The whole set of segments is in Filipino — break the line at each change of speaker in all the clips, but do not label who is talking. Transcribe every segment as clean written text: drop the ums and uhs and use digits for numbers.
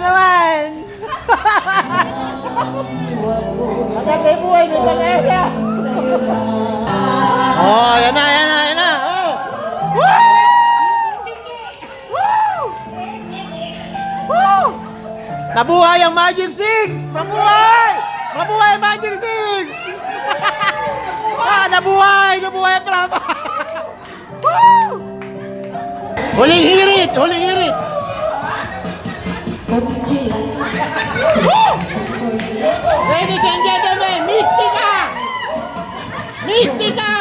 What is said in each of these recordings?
naman. Maganda yung buhay nito na siya. Oh, yan na, yan na, yan na. Oh. Woo! Woo! Woo! Nabuhay ang Magic 6! Mabuhay! Mabuhay ang Magic 6! Nabuhay! Nabuhay ang tropa! Woo! Huling hirit! Huling hirit! Woo! Ladies and gentlemen, Mystica! Mystica!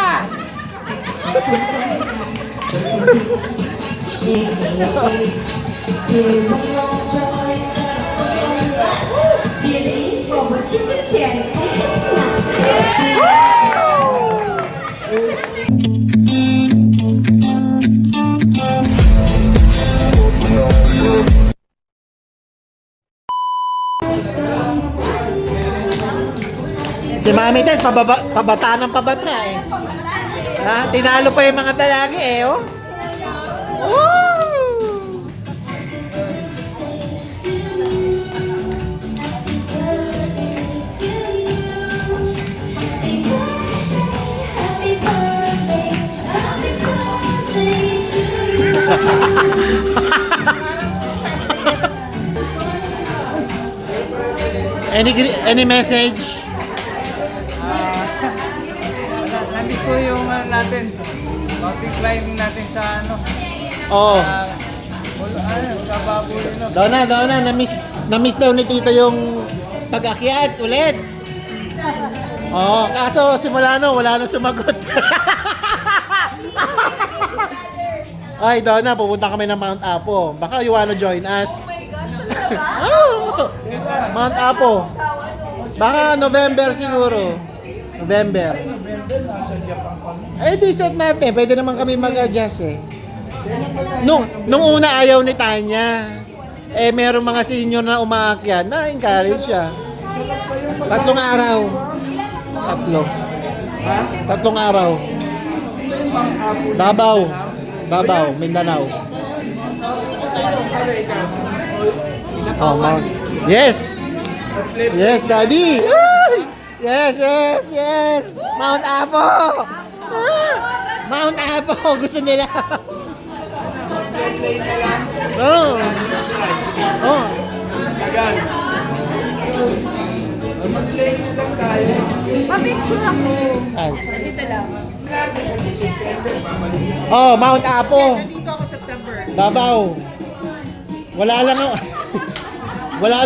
Si Mami Tess, pabata ng pabata eh. Ha? Tinalo pa yung mga talagi eh, oh. Woo! Any message?
Nandito po yung natin, mountain climbing natin sa ano.
Oh.
Sa baboy, no?
Daw na, na-miss daw ni Tito yung pag-akyat ulit. Oh, kaso simula no, wala na sumagot. Ay, daw na, pupunta kami ng Mount Apo. Baka you wanna join us? Oh, Mount Apo. Baka November siguro. November. Eh, di set natin. Pwede naman kami mag-adjust eh. Nung una ayaw ni Tanya. Eh, meron mga senior na umaakyat. Na-encourage siya. 3 araw. 3 araw. Davao, Mindanao. Oh, Mount. Yes. Yes, Daddy. Yes. Mount Apo. Mount Apo. Gusto nila. Oh.
Papicture ako.
Saan?
Dito lang.
Oh, Mount Apo.
Dito ako September.
Davao. Wala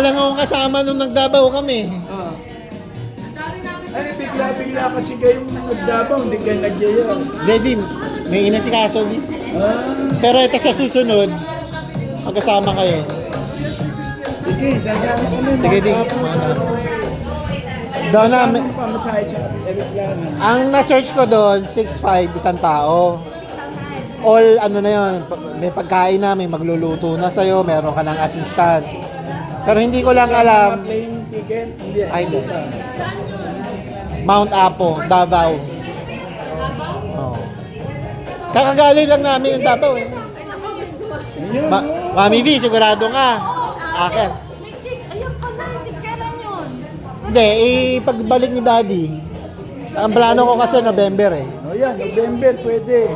lang akong kasama nung nagdabaw kami.
Ay, bigla-bigla kasi kayong nagdabaw, hindi kayo nagyaya.
Hindi, may inasikaso din. Pero ito sa susunod, magkasama kayo.
Sige, sasama kami.
Sige, di. Doon na,
Pamasahe sa aeroplano.
ang na-search ko doon, 6'5", isang tao. All, ano na yun, may pagkain na, may magluluto na sa'yo, meron ka ng assistant. Pero hindi ko lang alam,
Plane ticket, hindi.
Ay, hindi. Mount Apo, Davao. Oh. Kakagaling lang namin yung Davao eh.
Ayun,
Mami V, sigurado nga. Akin.
Ayun pala, si Karen yun.
Hindi, pagbalik ni Daddy. Ang plano ko kasi November eh.
oh yan, November pwede.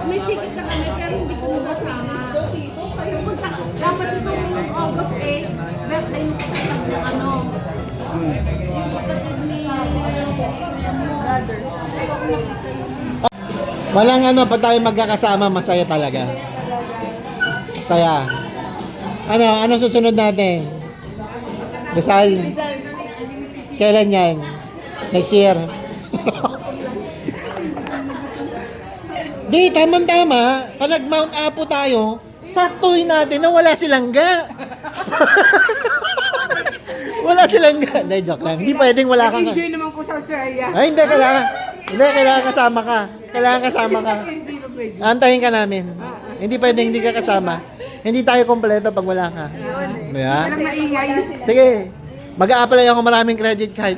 May ticket na kami pero hindi ko kasama. Pupunta, dapat itong August 8, birthday mo kapatid ng ano. Yung kapatid ni brother.
Walang ano, pa tayo magkakasama, masaya talaga. Masaya. Ano susunod natin? Rizal? Kailan yan? Next year? Di, tama-tama. Pag nag-Mount Apo tayo, saktuhin natin na wala silang ga. Wala silang ga. Hindi, joke lang. Hindi pwedeng wala kang...
Enjoy naman ko sa Australia.
Ay, hindi, kailangan kasama ka. Kailangan kasama ka. Antayin ka namin. Hindi pwedeng hindi ka kasama. Hindi tayo kompleto pag wala ka. Yeah?
Walang maingay.
Sige, mag-a-apply ako maraming credit card.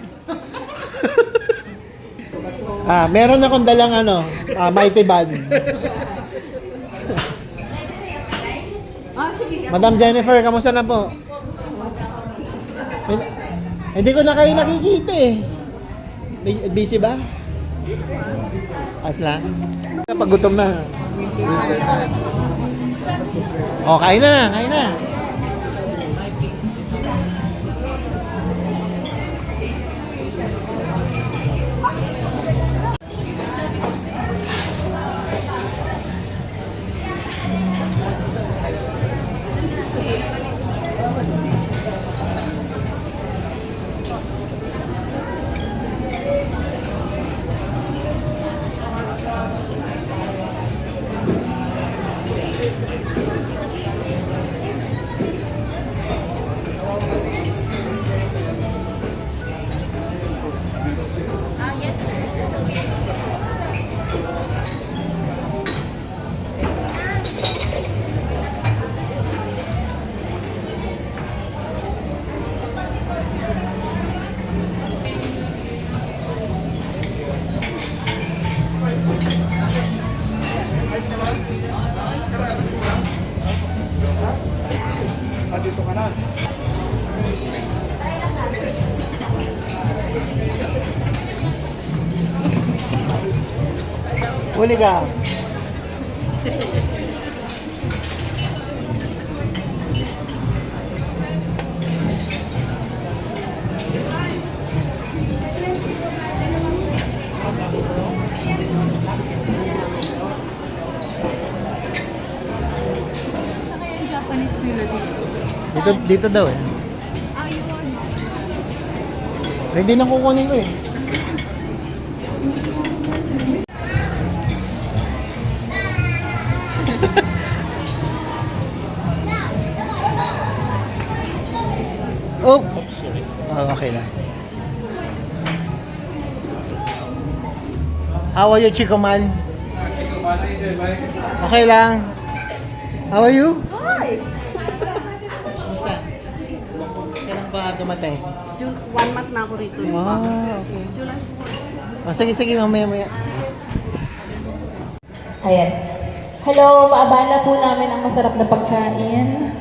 Meron akong dalang Mighty Band.
Sige,
Madam Jennifer, kamusta na po? Hindi ko na kayo nakikita eh. Busy ba? Ayos lang. Pag gutom na. Oh, kain na, kain na. Dito ka na. Huli ka.
Japanese nila dito.
Dito daw eh.
Ayun.
Hindi na kukunin ko eh. Oh! Oh, okay lang. How are you, Chico man? Okay lang. How are you?
Hi!
Kumusta? Kailan ba dumating?
1 month na ako rito.
Okay.
July.
Oh, sige, mamaya.
Ayan. Hello, maabala po namin ang masarap na pagkain.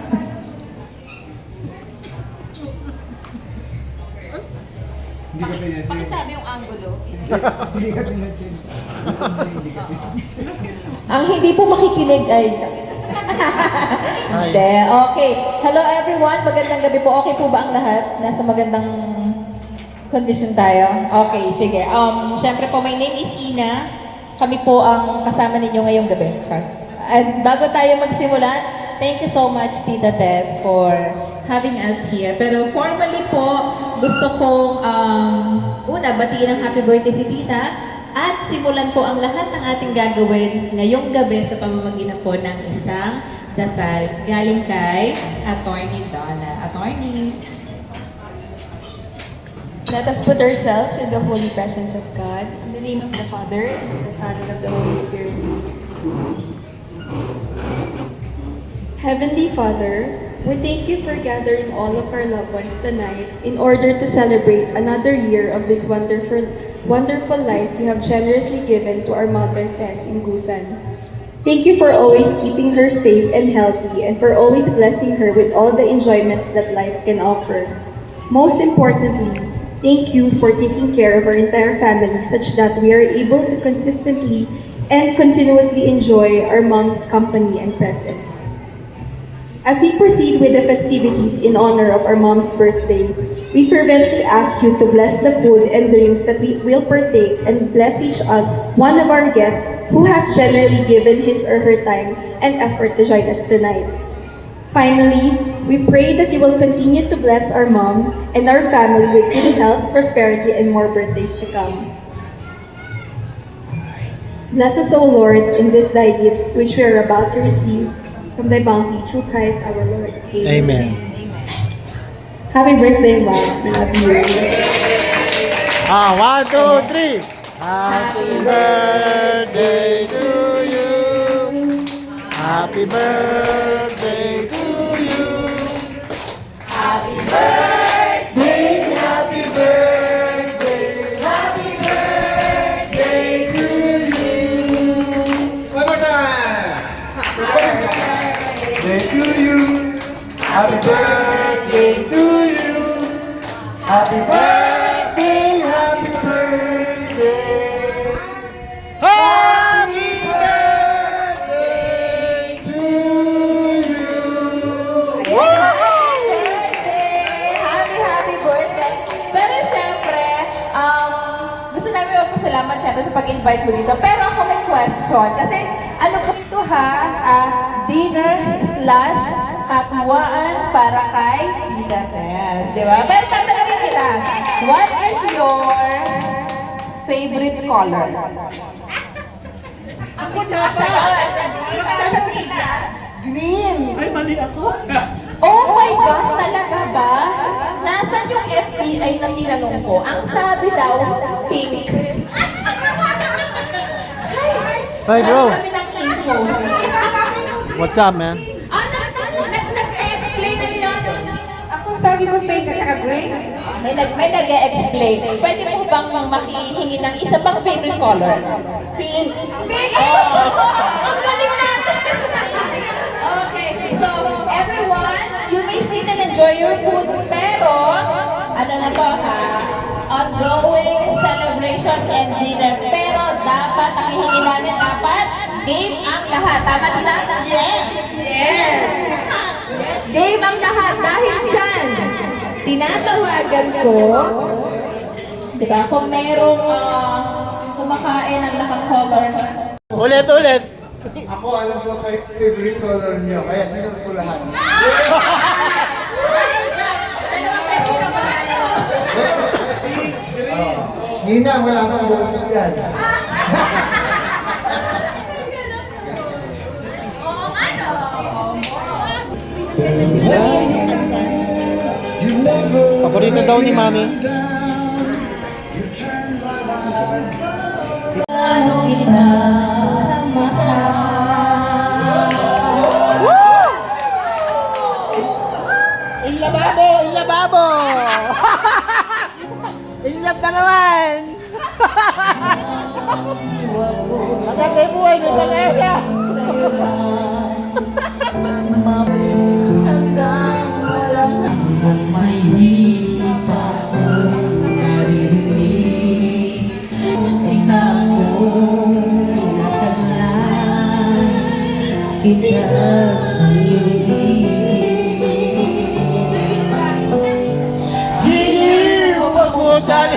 Pakisabi yung angulo.
Ang hindi po makikinig ay... Hindi, okay. Hello everyone, magandang gabi po. Okay po ba ang lahat? Nasa magandang condition tayo? Okay, sige. Siyempre po, my name is Ina. Kami po ang kasama ninyo ngayong gabi. Sorry. At bago tayo magsimula, thank you so much, Tita Tess, for having us here. Pero formally po, gusto kong una, batiin ang happy birthday si Tita at simulan po ang lahat ng ating gagawin ngayong gabi sa pamamagitan po ng isang dasal galing kay Attorney Donna. Attorney.
Let us put ourselves in the holy presence of God. In the name of the Father, and of the Son, and of the Holy Spirit. Heavenly Father, we thank you for gathering all of our loved ones tonight in order to celebrate another year of this wonderful life you have generously given to our mother Tess in Gusan. Thank you for always keeping her safe and healthy and for always blessing her with all the enjoyments that life can offer. Most importantly, thank you for taking care of our entire family such that we are able to consistently and continuously enjoy our mom's company and presence. As we proceed with the festivities in honor of our mom's birthday, we fervently ask you to bless the food and drinks that we will partake and bless one of our guests who has generally given his or her time and effort to join us tonight. Finally, we pray that you will continue to bless our mom and our family with good health, prosperity, and more birthdays to come. Bless us, O Lord, in these thy gifts which we are about to receive from thy bounty through Christ our Lord.
Amen.
Happy birthday, Mom. I love you.
1, 2, 3. Happy birthday to you. Happy birthday to you. Happy birthday, happy birthday, happy birthday to you.
Thank you. Happy birthday, happy birthday.
Happy birthday to you!
Happy birthday! Pero syempre, gusto namin magpasalamat syempre sa pag-invite mo dito. Pero ako may question. Kasi ano po ito ha? Dinner slash katuwaan para kay Tita Tess. Di ba? Pero tatanungin kita, what is your favorite color? Ako sa green.
Ay, mali ako.
Oh my gosh, talaga ba? Nasaan yung FBI na tinanong ko? Ang sabi daw, pink.
Hi, bro.
Kami ng info.
What's up, man?
Nag-explain na niya.
Ako sabi ko pink at saka green.
May nag-explain. Pwede mo bang makihingi ng isa pang favorite color? Pink. Pink! Ang galing natin! Okay, so everyone, you may sit and enjoy your food, pero ano na to ha? Ongoing celebration and dinner. Pero dapat, ang hihingi namin dapat, game ang lahat. Tama sila? Yes! Yes! Game ang lahat. Dahil dyan, tinatawagan ko, di ba, kung merong kumakain ng naka-color.
Ulit.
Ako alam ko favorite color niyo, kaya sinunod ko lahat.
Dalawang peso na magkano.
Nina, wala kang buong yan.
Oo nga no.
Paborito daw ni Mami.
Ano kita mahal.
Ilababo! Inlab na naman! Maganda yung buhay ng Vanessa! Gigi! Pagmusan!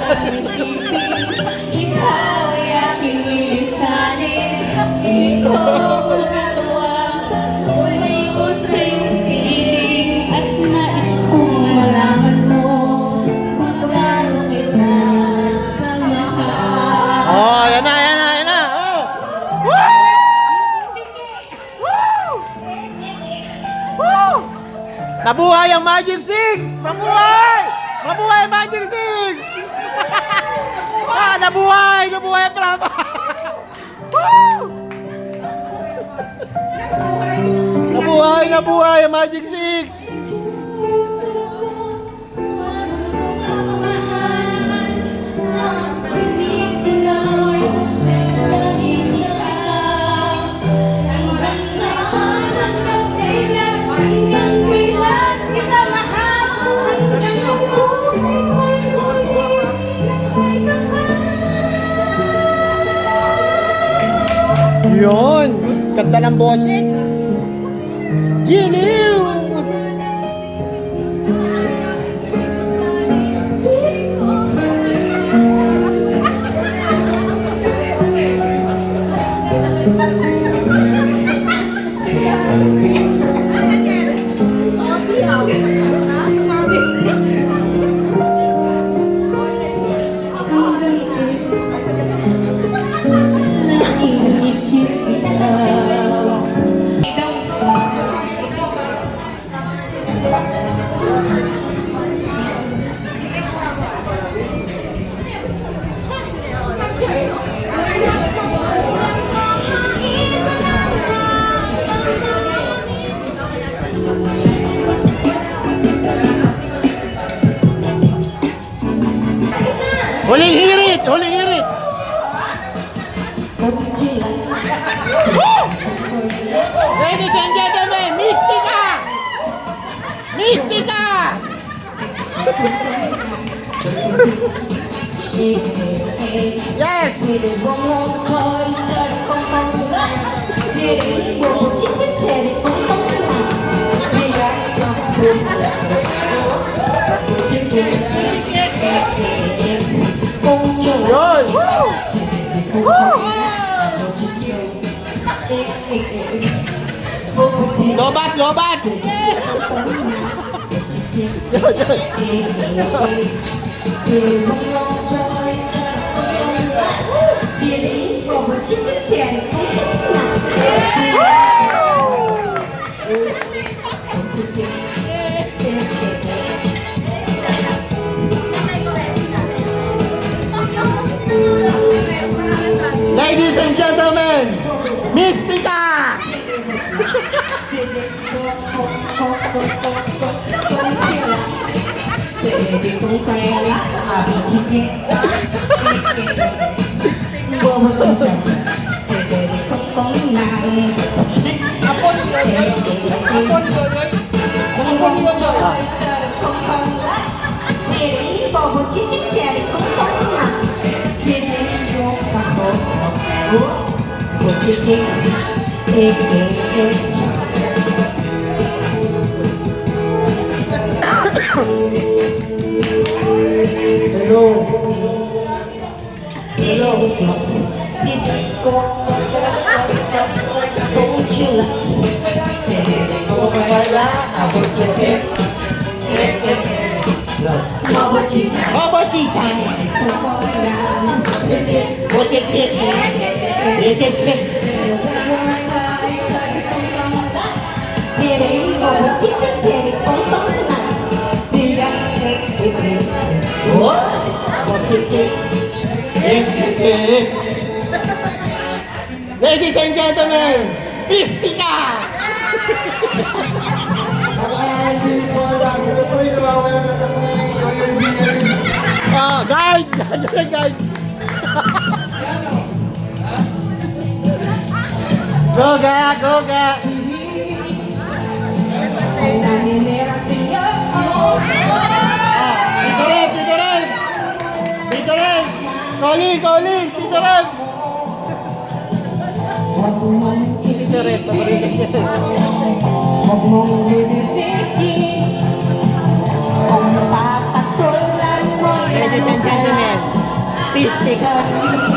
Ikaw ay aking lilisanin. Di ko magagawa. Lumayo sa iyong piling. At nais kong malaman mo kung gaano kita kamahal.
Oh, yan na! Oh! Woo! Nabuhay ang Magic 6! Mabuhay! Mabuhay Magic 6! Nabuhay ang tropa! Woo! Nabuhay ang Magic 6! Yun! Ganda ng boses! Giliw! Huling hirit! Huling hirit! Ladies and gentlemen, Mystica! Mystica! Yes! Yun! Lobat! Lobat! Yun, yun. Ladies and gentlemen, Mystica! Bobo Chicha! Ladies and gentlemen, Mystica! Guard! Guard! Go ga! Go ga! Dito rin! Dito rin! Dito rin! Calling! Calling! Dito rin! Dito rin! Pabalikin niya. Ladies and gentlemen, Mystica!